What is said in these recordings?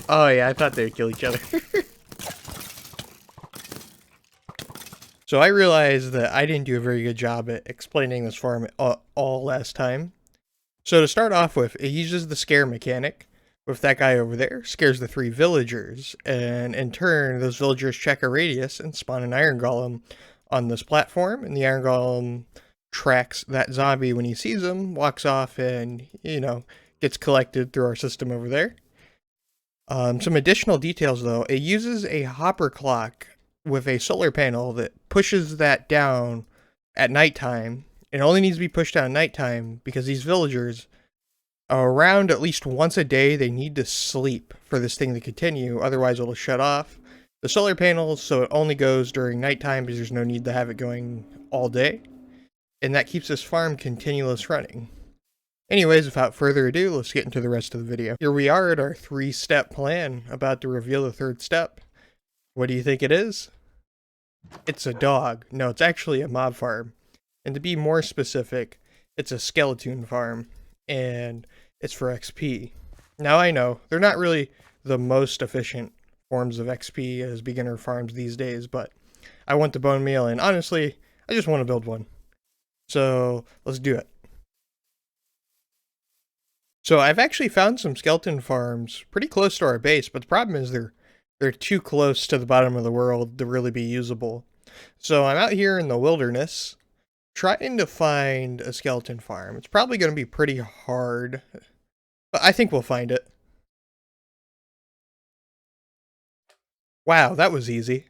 Oh yeah, I thought they'd kill each other. So I realized that I didn't do a very good job at explaining this farm all last time. So to start off with, it uses the scare mechanic. With that guy over there, scares the 3 villagers, and in turn, those villagers check a radius and spawn an iron golem on this platform, and the iron golem tracks that zombie when he sees him, walks off, and, gets collected through our system over there. Some additional details though, it uses a hopper clock with a solar panel that pushes that down at nighttime. It only needs to be pushed down at nighttime because these villagers, around at least once a day, they need to sleep for this thing to continue, otherwise it'll shut off the solar panels, so it only goes during nighttime because there's no need to have it going all day. And that keeps this farm continuous running. Anyways, without further ado, let's get into the rest of the video. Here we are at our 3-step plan, about to reveal the 3rd step. What do you think it is? It's a dog. No, it's actually a mob farm. And to be more specific, it's a skeleton farm, and it's for XP. Now I know, they're not really the most efficient forms of XP as beginner farms these days, but I want the bone meal, and honestly, I just want to build one. So, let's do it. So I've actually found some skeleton farms pretty close to our base, but the problem is they're too close to the bottom of the world to really be usable. So I'm out here in the wilderness trying to find a skeleton farm. It's probably going to be pretty hard, but I think we'll find it. Wow, that was easy.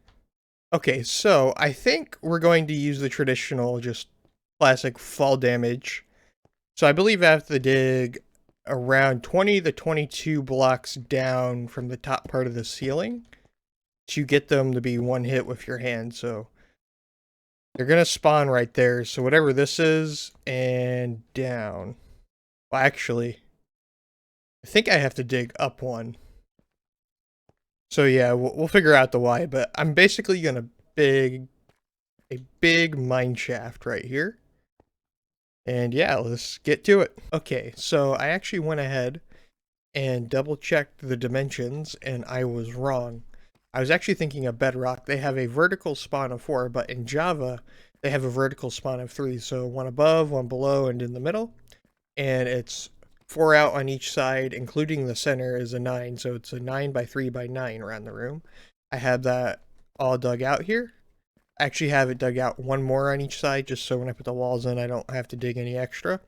Okay, so I think we're going to use the traditional, just classic fall damage. So I believe I have to dig around 20 to 22 blocks down from the top part of the ceiling to get them to be one hit with your hand. So they're going to spawn right there. So whatever this is, and down. Well, actually, I think I have to dig up one. So yeah, we'll figure out the why, but I'm basically going to dig a big mine shaft right here. And yeah, let's get to it. Okay, so I actually went ahead and double checked the dimensions, and I was wrong. I was actually thinking of Bedrock. They have a vertical spawn of 4, but in Java, they have a vertical spawn of 3. So 1 above, 1 below, and in the middle. And it's 4 out on each side, including the center is a 9. So it's a 9 by 3 by 9 around the room. I have that all dug out here. I actually have it dug out 1 more on each side, just so when I put the walls in, I don't have to dig any extra.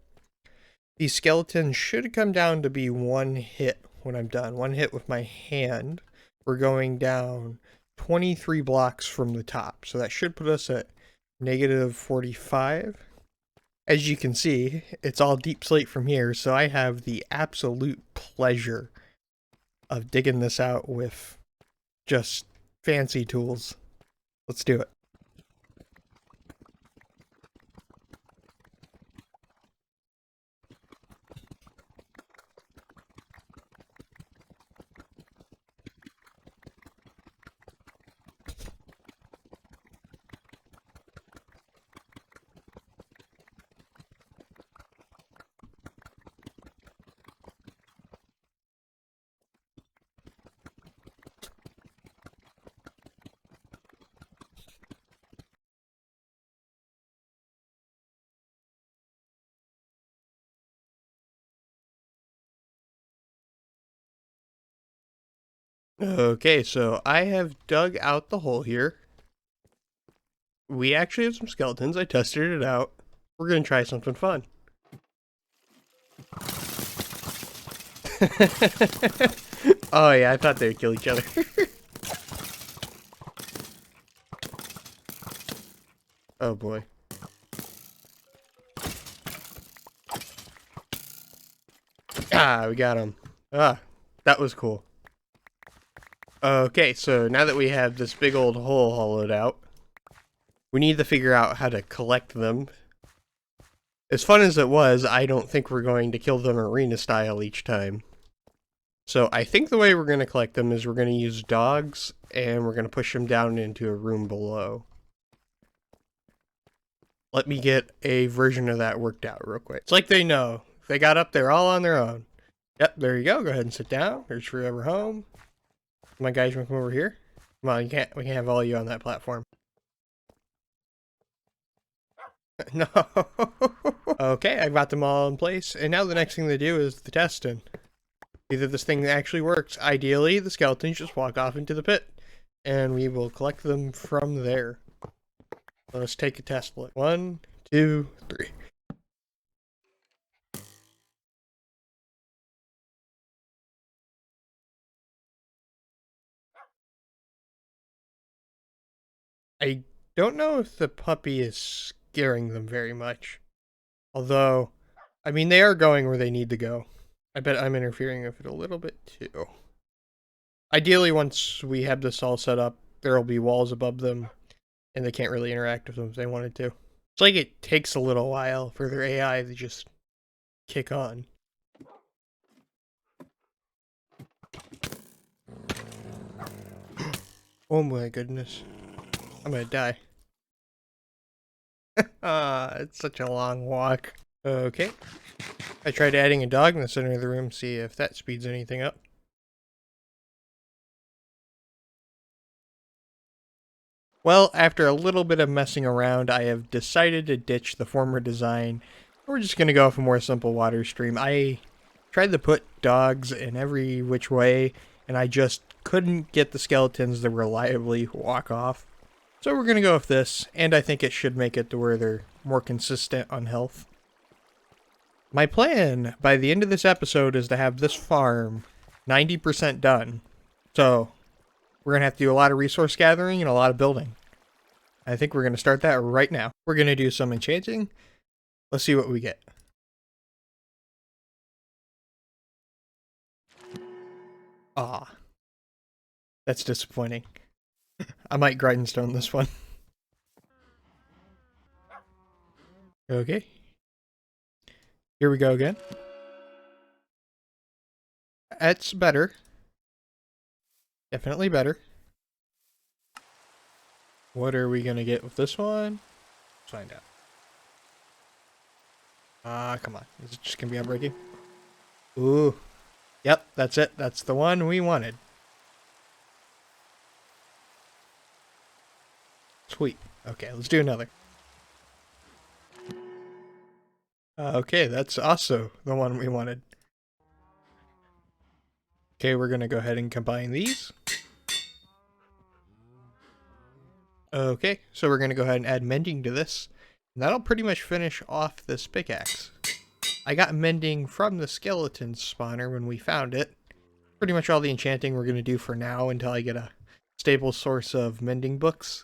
These skeletons should come down to be 1 hit when I'm done. 1 hit with my hand. We're going down 23 blocks from the top, so that should put us at negative 45. As you can see, it's all deep slate from here, so I have the absolute pleasure of digging this out with just fancy tools. Let's do it. Okay, so I have dug out the hole here. We actually have some skeletons. I tested it out. We're going to try something fun. Oh yeah, I thought they'd kill each other. Oh boy. Ah, we got him. Ah, that was cool. Okay, so now that we have this big old hole hollowed out, we need to figure out how to collect them. As fun as it was, I don't think we're going to kill them arena style each time. So I think the way we're going to collect them is we're going to use dogs, and we're going to push them down into a room below. Let me get a version of that worked out real quick. It's like they know. They got up there all on their own. Yep, there you go. Go ahead and sit down. There's forever home. Come on, guys, you want to come over here? Come on, we can't have all you on that platform. No. Okay, I got them all in place, and now the next thing to do is the testing. Either this thing actually works. Ideally, the skeletons just walk off into the pit, and we will collect them from there. Let's take a test look. 1, 2, 3. I don't know if the puppy is scaring them very much. Although, I mean, they are going where they need to go. I bet I'm interfering with it a little bit too. Ideally, once we have this all set up, there will be walls above them, and they can't really interact with them if they wanted to. It's like it takes a little while for their AI to just kick on. Oh my goodness. I'm gonna die. It's such a long walk. Okay. I tried adding a dog in the center of the room, see if that speeds anything up. Well, after a little bit of messing around, I have decided to ditch the former design. We're just going to go with a more simple water stream. I tried to put dogs in every which way, and I just couldn't get the skeletons to reliably walk off. So we're going to go with this, and I think it should make it to where they're more consistent on health. My plan by the end of this episode is to have this farm 90% done. So we're going to have to do a lot of resource gathering and a lot of building. I think we're going to start that right now. We're going to do some enchanting. Let's see what we get. Ah, that's disappointing. I might grindstone this one. Okay. Here we go again. That's better. Definitely better. What are we going to get with this one? Let's find out. Come on. Is it just going to be unbreaking? Ooh. Yep, that's it. That's the one we wanted. Sweet. Okay, let's do another. Okay, that's also the one we wanted. Okay, we're going to go ahead and combine these. Okay, so we're going to go ahead and add mending to this. And that'll pretty much finish off this pickaxe. I got mending from the skeleton spawner when we found it. Pretty much all the enchanting we're going to do for now until I get a stable source of mending books.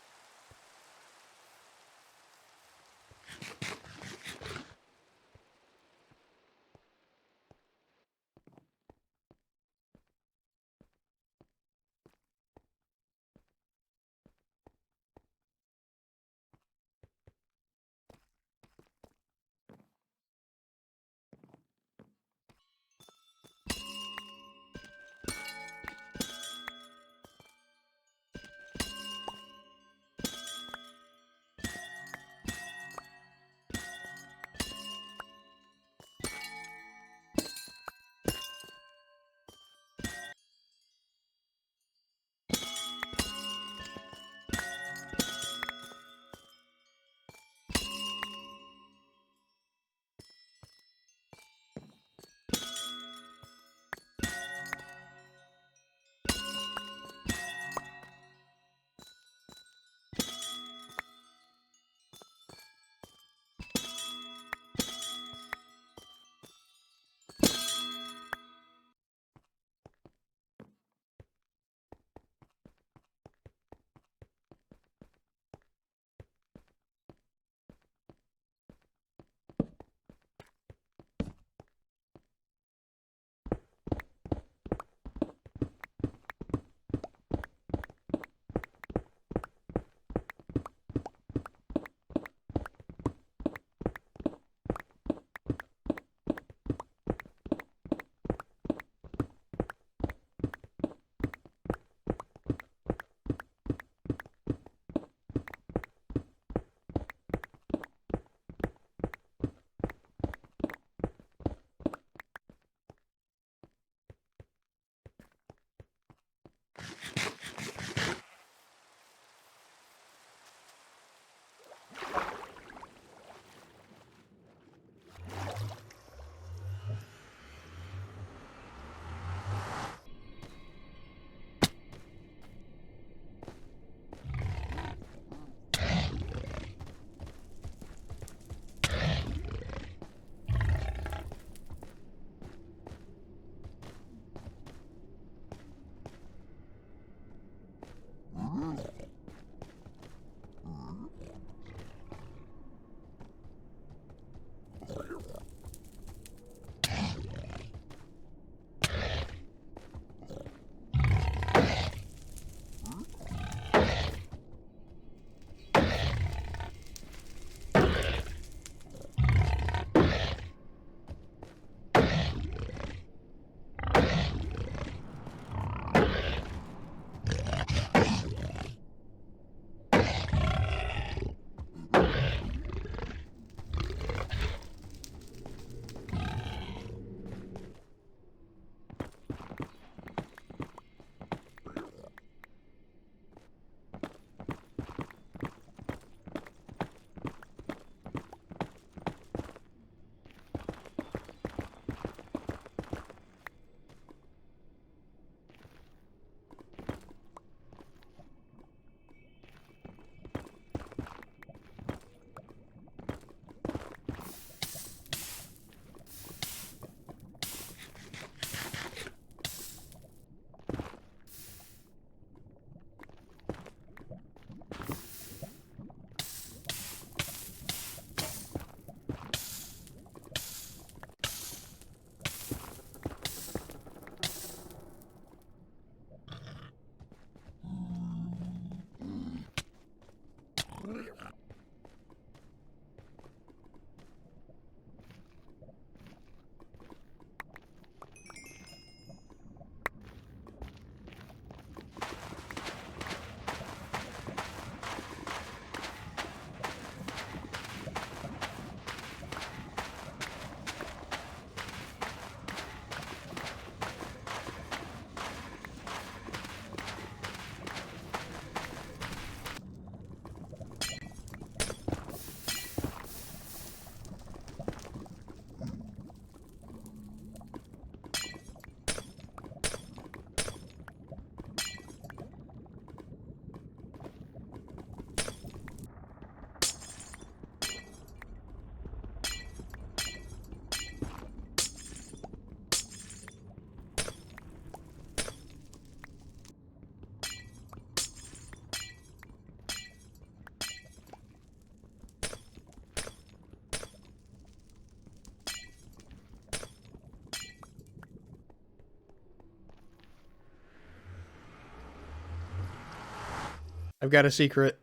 I've got a secret.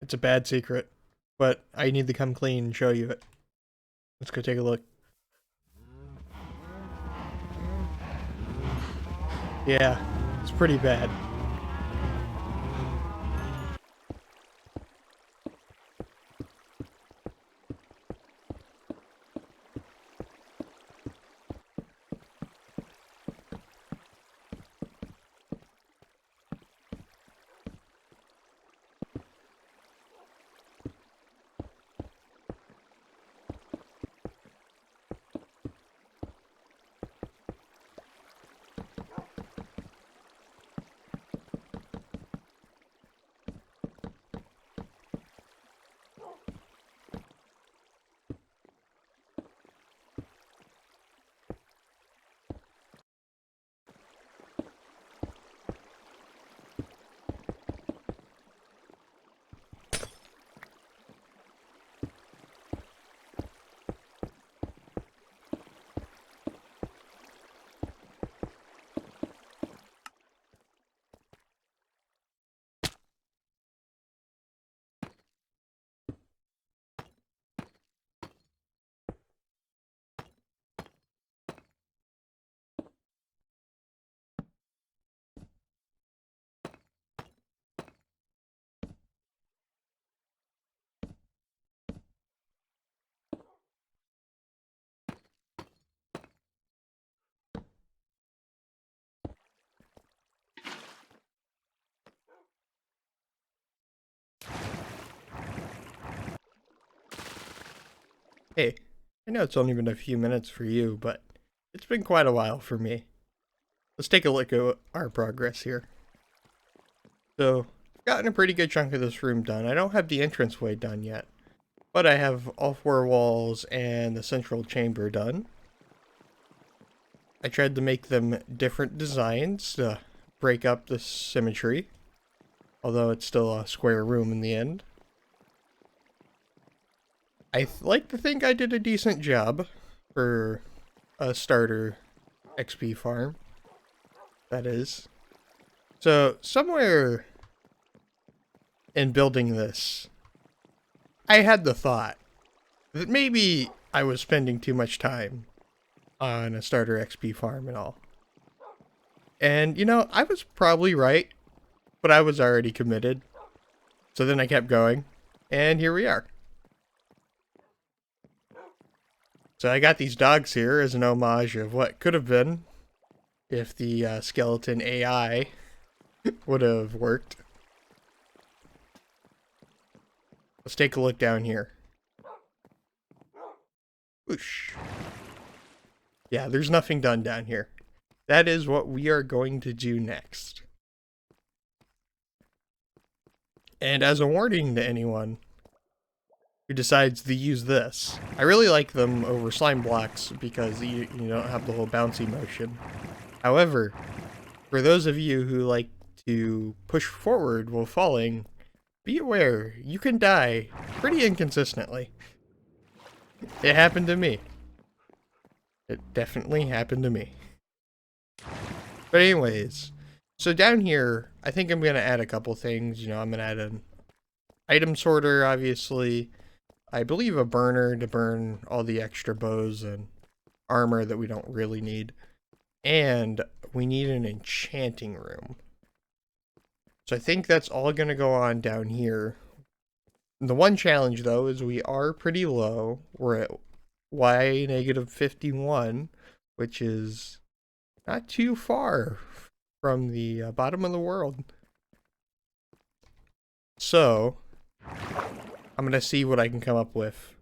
It's a bad secret, but I need to come clean and show you it. Let's go take a look. Yeah, it's pretty bad. Hey, I know it's only been a few minutes for you, but it's been quite a while for me. Let's take a look at our progress here. So, I've gotten a pretty good chunk of this room done. I don't have the entranceway done yet, but I have all 4 walls and the central chamber done. I tried to make them different designs to break up the symmetry, although it's still a square room in the end. I like to think I did a decent job for a starter XP farm, that is. So, somewhere in building this, I had the thought that maybe I was spending too much time on a starter XP farm and all. And, you know, I was probably right, but I was already committed. So then I kept going, and here we are. So I got these dogs here as an homage of what could have been if the skeleton AI would have worked. Let's take a look down here. Whoosh. Yeah, there's nothing done down here. That is what we are going to do next. And as a warning to anyone who decides to use this, I really like them over slime blocks because you don't have the whole bouncy motion. However, for those of you who like to push forward while falling, be aware, you can die pretty inconsistently. It happened to me. It definitely happened to me. But anyways, so down here, I think I'm going to add a couple things. You know, I'm going to add an item sorter, obviously. I believe a burner to burn all the extra bows and armor that we don't really need. And we need an enchanting room. So I think that's all going to go on down here. The one challenge, though, is we are pretty low. We're at Y negative 51, which is not too far from the bottom of the world. So, I'm going to see what I can come up with.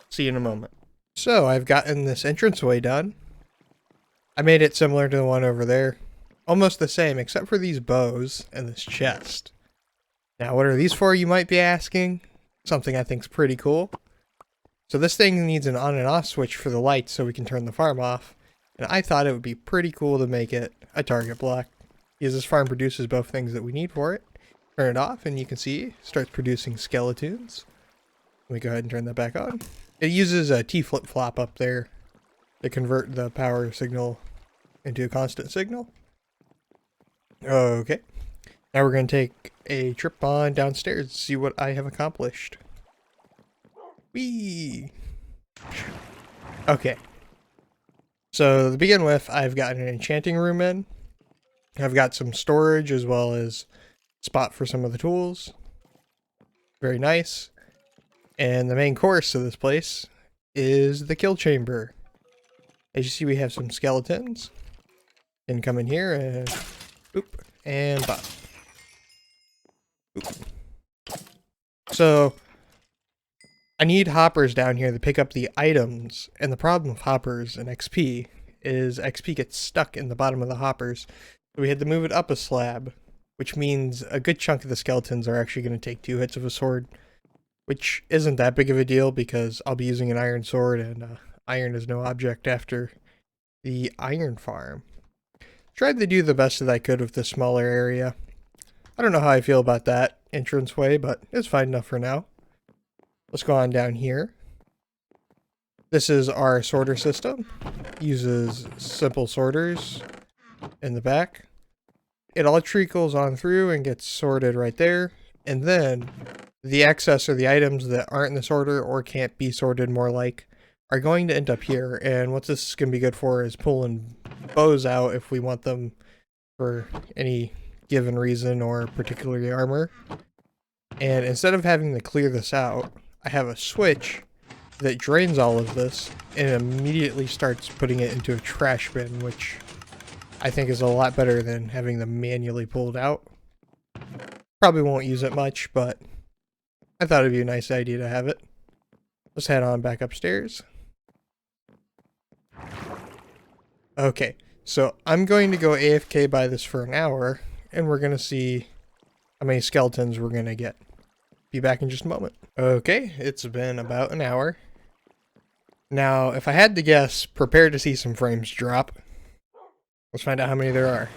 See you in a moment. So, I've gotten this entranceway done. I made it similar to the one over there. Almost the same, except for these bows and this chest. Now, what are these for, you might be asking? Something I think's pretty cool. So this thing needs an on and off switch for the lights so we can turn the farm off. And I thought it would be pretty cool to make it a target block. Because this farm produces both things that we need for it. Turn it off and you can see it starts producing skeletons. Let me go ahead and turn that back on. It uses a T flip-flop up there to convert the power signal into a constant signal. Okay. Now we're going to take a trip on downstairs to see what I have accomplished. Whee! Okay. So to begin with, I've got an enchanting room in. I've got some storage as well as spot for some of the tools. Very nice. And the main course of this place is the kill chamber. As you see, we have some skeletons. And come in here and boop and bop. Boop. So I need hoppers down here to pick up the items, and the problem with hoppers and XP is XP gets stuck in the bottom of the hoppers, so we had to move it up a slab, which means a good chunk of the skeletons are actually going to take 2 hits of a sword, which isn't that big of a deal because I'll be using an iron sword, and iron is no object after the iron farm. Tried to do the best that I could with the smaller area. I don't know how I feel about that entranceway, but it's fine enough for now. Let's go on down here. This is our sorter system. Uses simple sorters in the back. It all trickles on through and gets sorted right there. And then the excess or the items that aren't in the sorter or can't be sorted more like are going to end up here. And what this is going to be good for is pulling bows out if we want them for any given reason or particularly armor. And instead of having to clear this out, I have a switch that drains all of this and immediately starts putting it into a trash bin, which I think is a lot better than having them manually pulled out. Probably won't use it much, but I thought it'd be a nice idea to have it. Let's head on back upstairs. Okay, so I'm going to go AFK by this for an hour, and we're going to see how many skeletons we're going to get. Be back in just a moment. Okay, it's been about an hour. Now, if I had to guess, prepare to see some frames drop. Let's find out how many there are.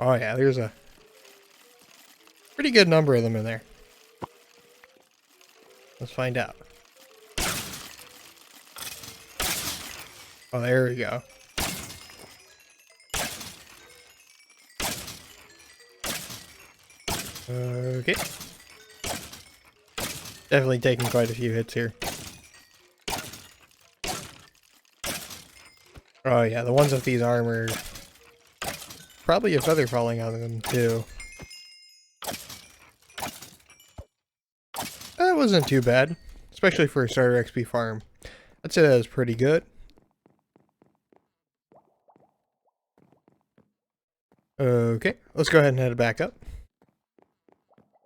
Oh yeah, there's a pretty good number of them in there. Let's find out. Oh, there we go. Okay. Definitely taking quite a few hits here. Oh yeah, the ones with these armor. Probably a feather falling out of them too. That wasn't too bad. Especially for a starter XP farm. I'd say that was pretty good. Okay, let's go ahead and head back up.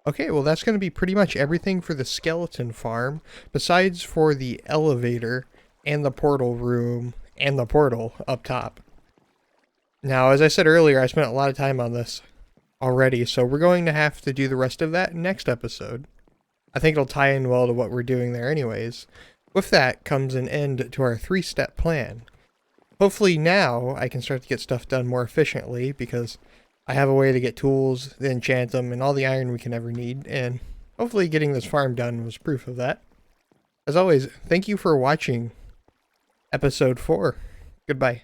Okay, well that's going to be pretty much everything for the skeleton farm, besides for the elevator and the portal room and the portal up top. Now, as I said earlier, I spent a lot of time on this already, so we're going to have to do the rest of that next episode. I think it'll tie in well to what we're doing there anyways. With that comes an end to our 3-step plan. Hopefully now I can start to get stuff done more efficiently because I have a way to get tools, then enchant them, and all the iron we can ever need, and hopefully getting this farm done was proof of that. As always, thank you for watching episode 4. Goodbye.